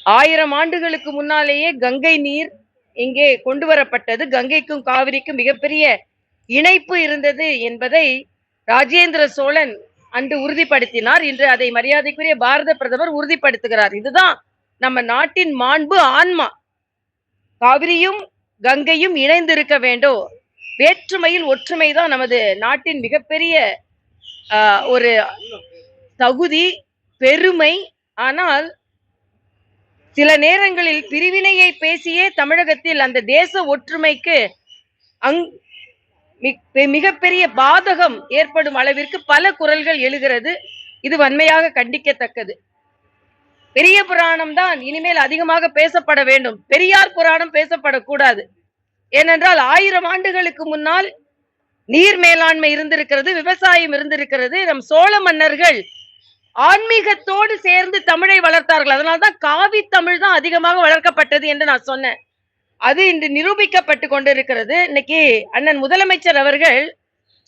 1000 ஆண்டுகளுக்கு முன்னாலேயே கங்கை நீர் இங்கே கொண்டு வரப்பட்டது. கங்கைக்கும் காவிரிக்கும் மிகப்பெரிய இணைப்பு இருந்தது என்பதை ராஜேந்திர சோழன் அன்று உறுதிப்படுத்தினார். இன்று அதை மரியாதைக்குரிய பாரத பிரதமர் உறுதிப்படுத்துகிறார். இதுதான் நம்ம நாட்டின் மாண்பு, ஆன்மா. காவிரியும் கங்கையும் இணைந்திருக்க வேண்டும். வேற்றுமையில் ஒற்றுமை தான் நமது நாட்டின் மிகப்பெரிய ஒரு தகுதி, பெருமை. ஆனால் சில நேரங்களில் பிரிவினையை பேசியே தமிழகத்தில் அந்த தேச ஒற்றுமைக்கு மிகப்பெரிய பாதகம் ஏற்படும் அளவிற்கு பல குரல்கள் எழுகிறது. இது வன்மையாக கண்டிக்கத்தக்கது. பெரிய புராணம் தான் இனிமேல் அதிகமாக பேசப்பட வேண்டும். பெரியார் புராணம் பேசப்படக்கூடாது. ஏனென்றால் 1000 ஆண்டுகளுக்கு முன்னால் நீர் மேலாண்மை இருந்திருக்கிறது, விவசாயம் இருந்திருக்கிறது. நம் சோழ மன்னர்கள் ஆன்மீகத்தோடு சேர்ந்து தமிழை வளர்த்தார்கள். அதனால்தான் காவி தமிழ் தான் அதிகமாக வளர்க்கப்பட்டது என்று நான் சொன்னேன். அது இன்று நிரூபிக்கப்பட்டு கொண்டிருக்கிறது. இன்னைக்கு அண்ணன் முதலமைச்சர் அவர்கள்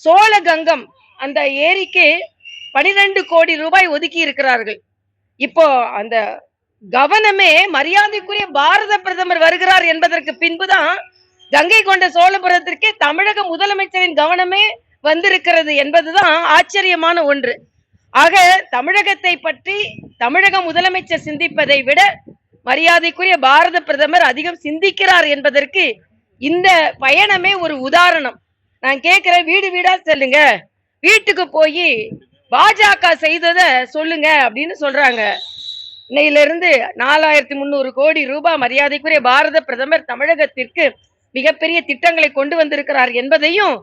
சோழ கங்கம் அந்த ஏரிக்கு 12 கோடி ரூபாய் ஒதுக்கி இருக்கிறார்கள். இப்போ அந்த கவனமே மரியாதைக்குரிய பாரத பிரதமர் வருகிறார் என்பதற்கு பின்புதான் கங்கை கொண்ட சோழபுரத்திற்கே தமிழக முதலமைச்சரின் கவனமே வந்திருக்கிறது என்பதுதான் ஆச்சரியமான ஒன்று. ஆக தமிழகத்தை பற்றி தமிழக முதலமைச்சர் சிந்திப்பதை விட மரியாதைக்குரிய பாரத பிரதமர் அதிகம் சிந்திக்கிறார் என்பதற்கு இந்த பயணமே ஒரு உதாரணம். நான் கேட்கிறேன், வீடு வீடா செல்லுங்க, வீட்டுக்கு போய் பாஜக செய்ததை சொல்லுங்க அப்படின்னு சொல்றாங்க. இன்னையிலிருந்து 4300 கோடி ரூபாய் மரியாதைக்குரிய பாரத பிரதமர் தமிழகத்திற்கு மிகப்பெரிய திட்டங்களை கொண்டு வந்திருக்கிறார் என்பதையும்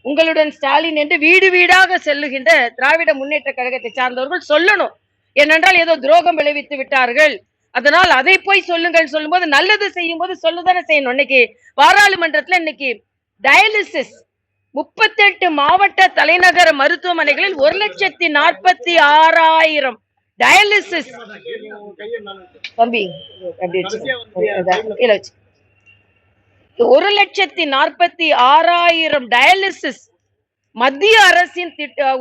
உங்களுடன் ஸ்டாலின் என்று வீடு வீடாக செல்லுகின்ற திராவிட முன்னேற்ற கழகத்தை சார்ந்தவர்கள் சொல்லணும். ஏனென்றால் ஏதோ துரோகம் விளைவித்து விட்டார்கள், அதனால் அதை போய் சொல்லுங்கள். சொல்லும் போது நல்லது செய்யும் போது சொல்லுதானே செய்யணும். இன்னைக்கு பாராளுமன்றத்துல இன்னைக்கு டயாலிசிஸ் 38 மாவட்ட தலைநகர மருத்துவமனைகளில் 1,46,000 டயாலிசிஸ் தம்பி 1,46,000 டயாலிசிஸ் மத்திய அரசின்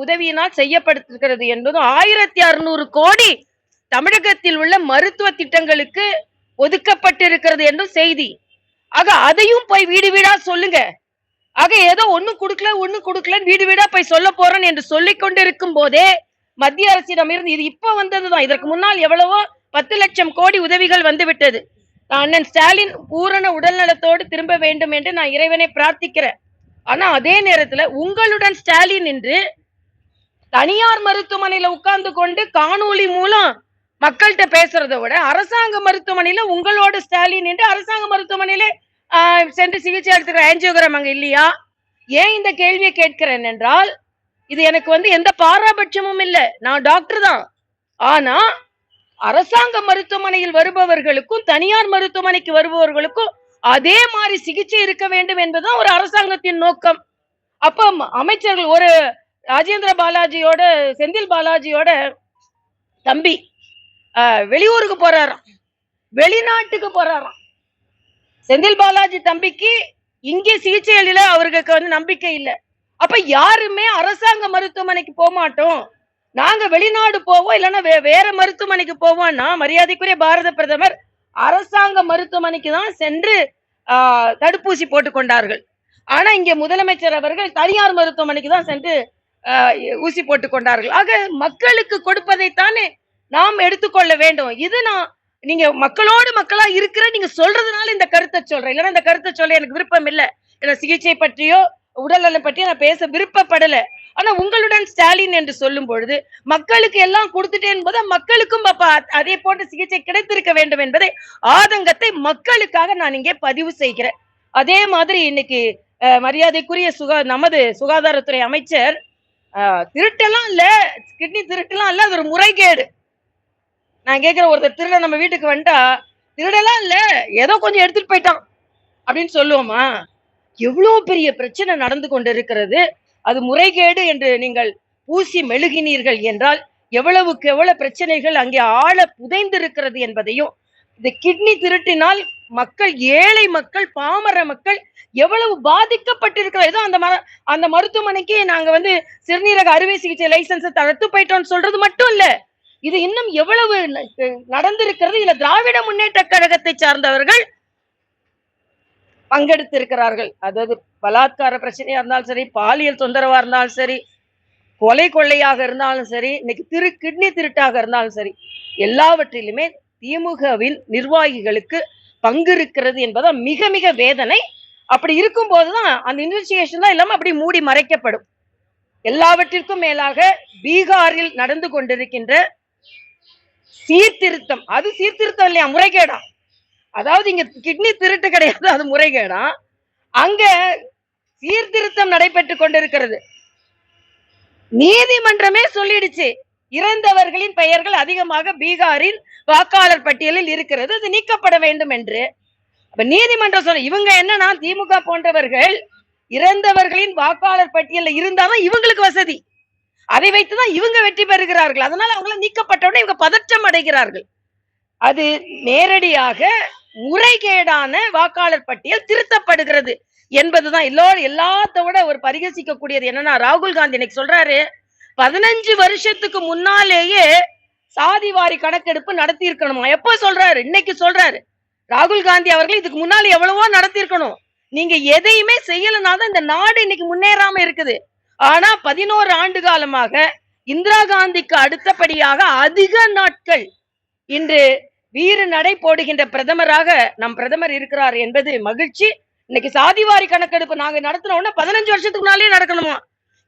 உதவியினால் செய்யப்பட்டிருக்கிறது என்பதும் 1600 கோடி தமிழகத்தில் உள்ள மருத்துவ திட்டங்களுக்கு ஒதுக்கப்பட்டிருக்கிறது என்றும் செய்தி. ஆக அதையும் போய் வீடு வீடா சொல்லுங்க. ஆக ஏதோ ஒண்ணு கொடுக்கல வீடு வீடா போய் சொல்ல போறேன் என்று சொல்லிக் கொண்டிருக்கும் போதே மத்திய அரசிடம் இருந்து இது இப்ப வந்ததுதான். இதற்கு முன்னால் எவ்வளவோ 10 லட்சம் கோடி உதவிகள் வந்துவிட்டது. அண்ணன் ஸ்டாலின் பூரண உடல்நலத்தோடு திரும்ப வேண்டும் என்று நான் இறைவனை பிரார்த்திக்கிறேன். ஆனா அதே நேரத்துல உங்களுடன் ஸ்டாலின் என்று தனியார் மருத்துவமனையில உட்கார்ந்து கொண்டு காணொலி மூலம் மக்கள்கிட்ட பேசுறதை விட அரசாங்க மருத்துவமனையில உங்களோட ஸ்டாலின் என்று அரசாங்க மருத்துவமனையில சென்று சிகிச்சை எடுத்துக்கிற ஆஞ்சியோகிராம் அங்க இல்லையா? ஏன் இந்த கேள்வியை கேட்கிறேன் என்றால், இது எனக்கு எந்த பாராபட்சமும் இல்லை. நான் டாக்டர் தான். ஆனா அரசாங்க மருத்துவமனையில் வருபவர்களுக்கும் தனியார் மருத்துவமனைக்கு வருபவர்களுக்கும் அதே மாதிரி சிகிச்சை இருக்க வேண்டும் என்பதுதான் ஒரு அரசாங்கத்தின் நோக்கம். அப்ப அமைச்சர்கள் ஒரு ராஜேந்திர பாலாஜியோட செந்தில் பாலாஜியோட தம்பி வெளியூருக்கு போறாராம், வெளிநாட்டுக்கு போறாராம். செந்தில் பாலாஜி தம்பிக்கு இங்கே சிகிச்சைகளில அவருக்கு நம்பிக்கை இல்லை. அப்ப யாருமே அரசாங்க மருத்துவமனைக்கு போக மாட்டோம், நாங்க வெளிநாடு போவோம், இல்லைன்னா வேற மருத்துவமனைக்கு போவோம்னா மரியாதைக்குரிய பாரத பிரதமர் அரசாங்க மருத்துவமனைக்கு தான் சென்று தடுப்பூசி போட்டுக் கொண்டார்கள். ஆனா இங்க முதலமைச்சர் அவர்கள் தனியார் மருத்துவமனைக்கு தான் சென்று ஊசி போட்டுக் கொண்டார்கள். ஆக மக்களுக்கு கொடுப்பதைத்தானே நாம் எடுத்துக்கொள்ள வேண்டும். இது நீங்க மக்களோடு மக்களா இருக்கிற நீங்க சொல்றதுனால இந்த கருத்தை சொல்றேன், இல்லைன்னா இந்த கருத்தை சொல்ல எனக்கு விருப்பம் இல்லை. சிகிச்சை பற்றியோ உடல்நலம் பற்றியோ நான் பேச விருப்பப்படல. ஆனா உங்களுடன் ஸ்டாலின் என்று சொல்லும் பொழுது மக்களுக்கு எல்லாம் கொடுத்துட்டேன் என்பது மக்களுக்கும் அதே போன்ற சிகிச்சை கிடைத்திருக்க வேண்டும் என்பதை ஆதங்கத்தை மக்களுக்காக நான் இங்கே பதிவு செய்கிறேன். அதே மாதிரி இன்னைக்கு மரியாதைக்குரிய நமது சுகாதாரத்துறை அமைச்சர் திருட்டெல்லாம் இல்ல, கிட்னி திருட்டெல்லாம் இல்ல, அது ஒரு முறைகேடு. நான் கேட்கிறேன், ஒருத்தர் திருட நம்ம வீட்டுக்கு வந்துட்டா திருடெல்லாம் இல்ல ஏதோ கொஞ்சம் எடுத்துட்டு போயிட்டான் அப்படின்னு சொல்லுவோமா? எவ்வளவு பெரிய பிரச்சனை நடந்து கொண்டு இருக்கிறது. அது முறைகேடு என்று நீங்கள் பூசி மெழுகினீர்கள் என்றால் எவ்வளவுக்கு எவ்வளவு பிரச்சனைகள் அங்கே ஆழ புதைந்திருக்கிறது என்பதையும், இந்த கிட்னி திருட்டினால் மக்கள், ஏழை மக்கள், பாமர மக்கள் எவ்வளவு பாதிக்கப்பட்டிருக்கிறது. ஏதோ அந்த மருத்துவமனைக்கு நாங்க சிறுநீரக அறுவை சிகிச்சை லைசன்ஸ் தடுத்து போயிட்டோம்னு சொல்றது மட்டும் இல்ல, இது இன்னும் எவ்வளவு நடந்திருக்கிறது. இதுல திராவிட முன்னேற்ற கழகத்தை சார்ந்தவர்கள் பங்கெடுத்திருக்கிறார்கள். அதாவது பலாத்கார பிரச்சனையா இருந்தாலும் சரி, பாலியல் தொந்தரவா இருந்தாலும் சரி, கொலை கொள்ளையாக இருந்தாலும் சரி, இன்னைக்கு கிட்னி திருட்டாக இருந்தாலும் சரி, எல்லாவற்றிலுமே திமுகவின் நிர்வாகிகளுக்கு பங்கு இருக்கிறது என்பது மிக மிக வேதனை. அப்படி இருக்கும் போதுதான் அந்த இன்வெஸ்டிகேஷன் தான் இல்லாம அப்படி மூடி மறைக்கப்படும். எல்லாவற்றிற்கும் மேலாக பீகாரில் நடந்து கொண்டிருக்கின்ற சீர்திருத்தம், அது சீர்திருத்தம் இல்லையா, முறைகேடா. அதாவது இங்க கிட்னி திருட்டு கிடையாது, அது முறைகேடா. அங்க சீர்திருத்தம் நடைபெற்றுக் கொண்டிருக்கிறது. நீதிமன்றமே சொல்லிடுச்சு, இறந்தவர்களின் பெயர்கள் அதிகமாக பீகாரின் வாக்காளர் பட்டியலில் இருக்கிறது, அது நீக்கப்பட வேண்டும் என்று. நீதிமன்றம் சொல்ல, இவங்க என்னன்னா திமுக போன்றவர்கள் இறந்தவர்களின் வாக்காளர் பட்டியலில் இருந்தாலும் இவங்களுக்கு வசதி, அதை வைத்துதான் இவங்க வெற்றி பெறுகிறார்கள். அதனால அவங்கள நீக்கப்பட்டவுடனே இவங்க பதற்றம் அடைகிறார்கள். அது நேரடியாக முறைகேடான வாக்காளர் பட்டியல் திருத்தப்படுகிறது என்பதுதான். எல்லாத்தோட ஒரு பரிகசிக்க கூடியது என்னன்னா, ராகுல் காந்தி இன்னைக்கு சொல்றாரு, 15 வருஷத்துக்கு முன்னாலேயே சாதிவாரி கணக்கெடுப்பு நடத்தி இருக்கணுமா. எப்ப சொல்றாரு? இன்னைக்கு சொல்றாரு. ராகுல் காந்தி அவர்கள் இதுக்கு முன்னால எவ்வளவோ நடத்தி இருக்கணும். நீங்க எதையுமே செய்யலனாதான் இந்த நாடு இன்னைக்கு முன்னேறாம இருக்குது. ஆனா 11 ஆண்டு காலமாக இந்திரா காந்திக்கு அடுத்தபடியாக அதிக நாட்கள் இன்று வீறு நடை போடுகின்ற பிரதமராக நம் பிரதமர் இருக்கிறார் என்பது மகிழ்ச்சி. இன்னைக்கு சாதிவாரி கணக்கெடுப்பு நாங்க நடத்தினோம்னா 15 வருஷத்துக்கு முன்னாலே நடக்கணுமா.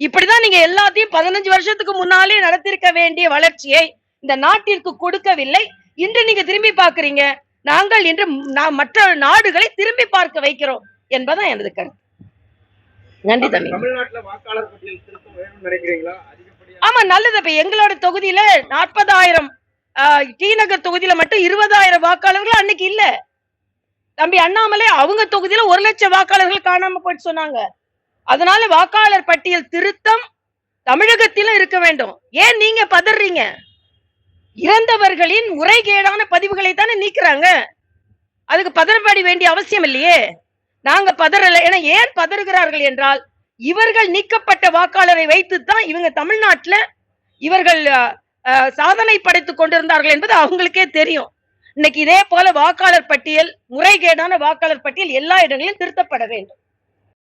இப்படிதான் நீங்க எல்லாத்தையும் 15 வருஷத்துக்கு முன்னாலே நடத்திருக்க வேண்டிய வளர்ச்சியை இந்த நாட்டிற்கு கொடுக்கவில்லை. இன்று நீங்க திரும்பி பார்க்கறீங்க. நாங்கள் இன்று மற்ற நாடுகளை திரும்பி பார்க்க வைக்கிறோம் என்பதான் எனது கருத்து. நன்றி தம்பி. தமிழ்நாட்டில் வாக்காளர் பட்டியல் திருத்தம் வேணும்னு நினைக்கிறீங்களா? ஆமா, நல்லது. இப்ப எங்களோட தொகுதியில 40,000, டி நகர் தொகுதியில மட்டும் 20,000 வாக்காளர்கள் அன்னைக்கு இல்ல. தம்பி அண்ணாமலை அவங்க தொகுதியில 1 லட்சம் வாக்காளர்கள் காணாம போயிட்டு சொன்னாங்க. அதனால வாக்காளர் பட்டியல் திருத்தம் தமிழகத்திலும் இருக்க வேண்டும். ஏன் நீங்க பதறீங்க? இறந்தவர்களின் முறைகேடான பதிவுகளை தானே நீக்கிறாங்க. அதுக்கு பதறப்பட வேண்டிய அவசியம் இல்லையே. நாங்க பதறல. ஏன் பதறுகிறார்கள் என்றால், இவர்கள் நீக்கப்பட்ட வாக்காளரை வைத்துத்தான் இவங்க தமிழ்நாட்டுல இவர்கள் சாதனை படைத்துக் கொண்டிருந்தார்கள் என்பது அவங்களுக்கே தெரியும். இன்னைக்கு இதே போல வாக்காளர் பட்டியல், முறைகேடான வாக்காளர் பட்டியல் எல்லா இடங்களிலும் திருத்தப்பட வேண்டும்.